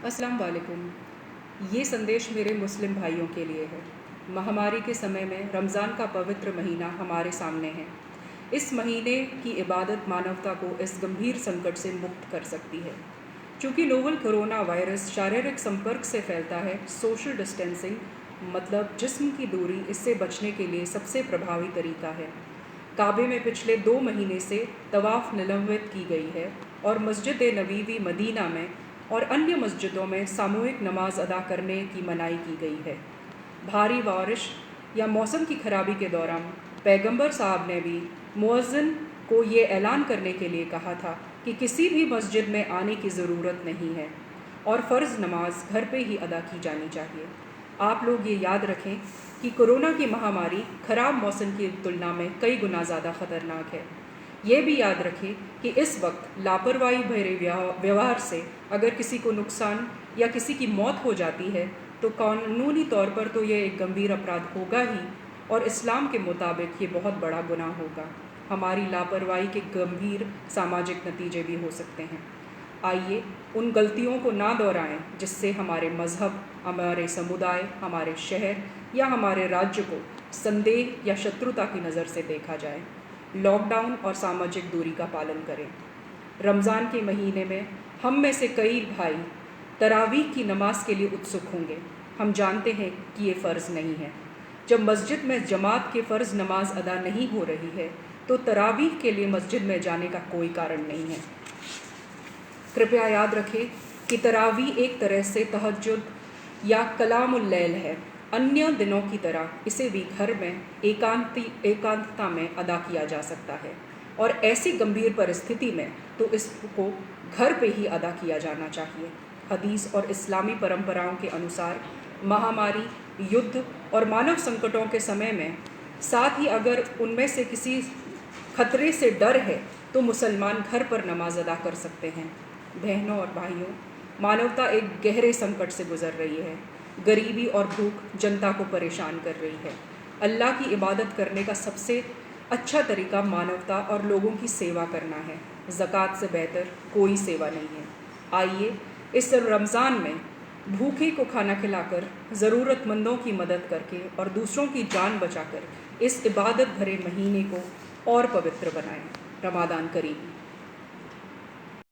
अस्सलाम वालेकुम। ये संदेश मेरे मुस्लिम भाइयों के लिए है। महामारी के समय में रमज़ान का पवित्र महीना हमारे सामने है। इस महीने की इबादत मानवता को इस गंभीर संकट से मुक्त कर सकती है। चूँकि नोवल कोरोना वायरस शारीरिक संपर्क से फैलता है, सोशल डिस्टेंसिंग मतलब जिस्म की दूरी इससे बचने के लिए सबसे प्रभावी तरीका है। काबे में पिछले 2 महीने से तवाफ़ निलंबित की गई है और मस्जिद नबवी मदीना में और अन्य मस्जिदों में सामूहिक नमाज अदा करने की मनाही की गई है। भारी बारिश या मौसम की खराबी के दौरान पैगंबर साहब ने भी मुअज्जिन को ये ऐलान करने के लिए कहा था कि किसी भी मस्जिद में आने की ज़रूरत नहीं है और फ़र्ज़ नमाज घर पे ही अदा की जानी चाहिए। आप लोग ये याद रखें कि कोरोना की महामारी ख़राब मौसम की तुलना में कई गुना ज़्यादा ख़तरनाक है। ये भी याद रखें कि इस वक्त लापरवाही भरे व्यवहार से अगर किसी को नुकसान या किसी की मौत हो जाती है तो कानूनी तौर पर तो ये एक गंभीर अपराध होगा ही और इस्लाम के मुताबिक ये बहुत बड़ा गुनाह होगा। हमारी लापरवाही के गंभीर सामाजिक नतीजे भी हो सकते हैं। आइए उन गलतियों को ना दोहराएं जिससे हमारे मज़हब, हमारे समुदाय, हमारे शहर या हमारे राज्य को संदेह या शत्रुता की नज़र से देखा जाए। लॉकडाउन और सामाजिक दूरी का पालन करें। रमज़ान के महीने में हम में से कई भाई तरावीह की नमाज के लिए उत्सुक होंगे। हम जानते हैं कि ये फ़र्ज़ नहीं है। जब मस्जिद में जमात के फ़र्ज़ नमाज अदा नहीं हो रही है तो तरावीह के लिए मस्जिद में जाने का कोई कारण नहीं है। कृपया याद रखें कि तरावीह एक तरह से तहज्जुद या कलामुल लैल है। अन्य दिनों की तरह इसे भी घर में एकांतता में अदा किया जा सकता है और ऐसी गंभीर परिस्थिति में तो इसको घर पे ही अदा किया जाना चाहिए। हदीस और इस्लामी परंपराओं के अनुसार महामारी, युद्ध और मानव संकटों के समय में साथ ही अगर उनमें से किसी खतरे से डर है तो मुसलमान घर पर नमाज अदा कर सकते हैं। बहनों और भाइयों, मानवता एक गहरे संकट से गुजर रही है। गरीबी और भूख जनता को परेशान कर रही है। अल्लाह की इबादत करने का सबसे अच्छा तरीका मानवता और लोगों की सेवा करना है। ज़कात से बेहतर कोई सेवा नहीं है। आइए इस रमज़ान में भूखे को खाना खिलाकर, ज़रूरतमंदों की मदद करके और दूसरों की जान बचाकर इस इबादत भरे महीने को और पवित्र बनाएं। रमज़ान करीम।